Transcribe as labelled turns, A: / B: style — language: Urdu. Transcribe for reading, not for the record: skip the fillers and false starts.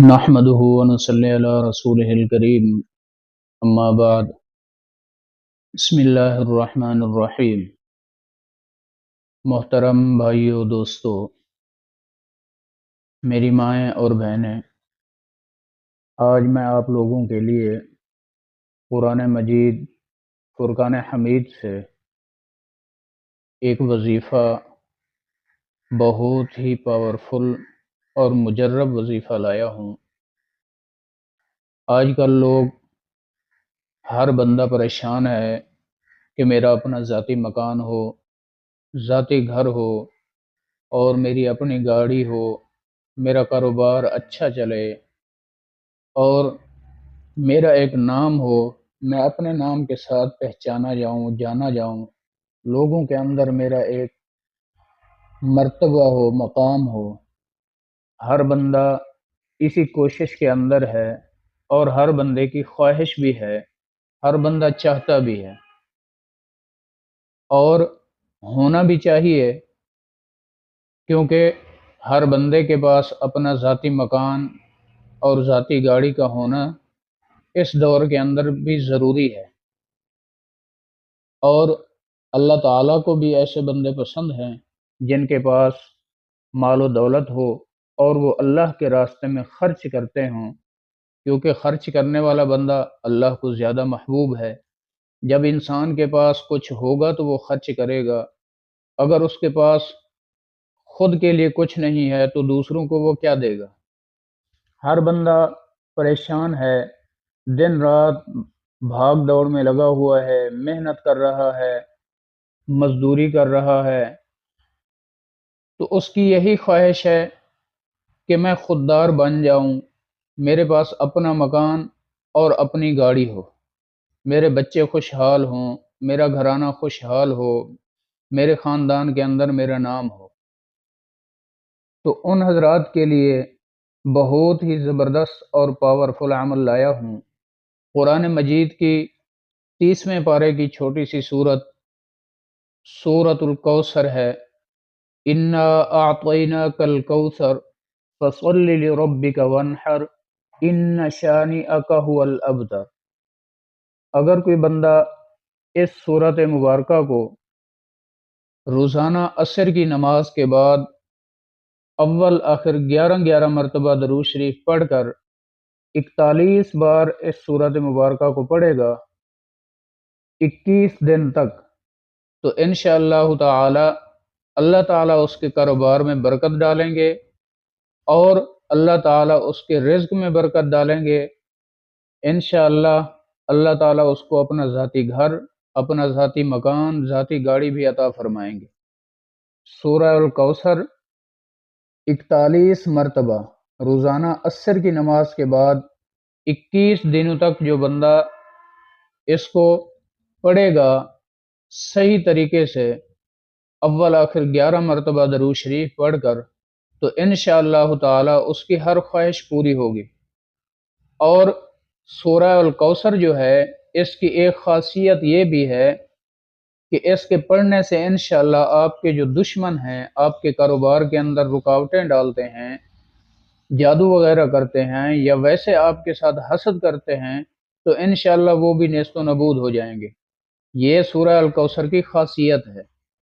A: نحمده ونصلي على رسوله الكريم اما بعد بسم اللہ الرحمن الرحیم۔ محترم بھائیو دوستو، میری مائیں اور بہنیں، آج میں آپ لوگوں کے لیے قرآن مجید فرقان حمید سے ایک وظیفہ، بہت ہی پاورفل اور مجرب وظیفہ لایا ہوں۔ آج کل لوگ، ہر بندہ پریشان ہے کہ میرا اپنا ذاتی مکان ہو، ذاتی گھر ہو، اور میری اپنی گاڑی ہو، میرا کاروبار اچھا چلے، اور میرا ایک نام ہو، میں اپنے نام کے ساتھ پہچانا جاؤں، جانا جاؤں، لوگوں کے اندر میرا ایک مرتبہ ہو، مقام ہو۔ ہر بندہ اسی کوشش کے اندر ہے، اور ہر بندے کی خواہش بھی ہے، ہر بندہ چاہتا بھی ہے، اور ہونا بھی چاہیے، کیونکہ ہر بندے کے پاس اپنا ذاتی مکان اور ذاتی گاڑی کا ہونا اس دور کے اندر بھی ضروری ہے۔ اور اللہ تعالیٰ کو بھی ایسے بندے پسند ہیں جن کے پاس مال و دولت ہو اور وہ اللہ کے راستے میں خرچ کرتے ہوں، کیونکہ خرچ کرنے والا بندہ اللہ کو زیادہ محبوب ہے۔ جب انسان کے پاس کچھ ہوگا تو وہ خرچ کرے گا، اگر اس کے پاس خود کے لیے کچھ نہیں ہے تو دوسروں کو وہ کیا دے گا؟ ہر بندہ پریشان ہے، دن رات بھاگ دوڑ میں لگا ہوا ہے، محنت کر رہا ہے، مزدوری کر رہا ہے، تو اس کی یہی خواہش ہے کہ میں خوددار بن جاؤں، میرے پاس اپنا مکان اور اپنی گاڑی ہو، میرے بچے خوشحال ہوں، میرا گھرانہ خوشحال ہو، میرے خاندان کے اندر میرا نام ہو۔ تو ان حضرات کے لیے بہت ہی زبردست اور پاورفل عمل لایا ہوں۔ قرآن مجید کی 30ویں پارے کی چھوٹی سی سورۃ الکوثر ہے۔ انا اعطیناک الکوثر فصل لربک وانحر ان شانئک ھو الابتر۔ اگر کوئی بندہ اس سورۃ مبارکہ کو روزانہ عصر کی نماز کے بعد اول آخر 11 مرتبہ درود شریف پڑھ کر 41 بار اس سورۃ مبارکہ کو پڑھے گا 21 دن تک، تو انشاءاللہ تعالی اللہ تعالیٰ اس کے کاروبار میں برکت ڈالیں گے، اور اللہ تعالیٰ اس کے رزق میں برکت ڈالیں گے۔ انشاءاللہ اللہ تعالیٰ اس کو اپنا ذاتی گھر، اپنا ذاتی مکان، ذاتی گاڑی بھی عطا فرمائیں گے۔ سورہ الکوثر 41 مرتبہ روزانہ عصر کی نماز کے بعد 21 دنوں تک جو بندہ اس کو پڑھے گا صحیح طریقے سے، اول آخر 11 مرتبہ درود شریف پڑھ کر، تو انشاءاللہ تعالی اس کی ہر خواہش پوری ہوگی۔ اور سورہ الکوثر جو ہے، اس کی ایک خاصیت یہ بھی ہے کہ اس کے پڑھنے سے انشاءاللہ آپ کے جو دشمن ہیں، آپ کے کاروبار کے اندر رکاوٹیں ڈالتے ہیں، جادو وغیرہ کرتے ہیں، یا ویسے آپ کے ساتھ حسد کرتے ہیں، تو انشاءاللہ وہ بھی نیست و نبود ہو جائیں گے۔ یہ سورہ الکوثر کی خاصیت ہے۔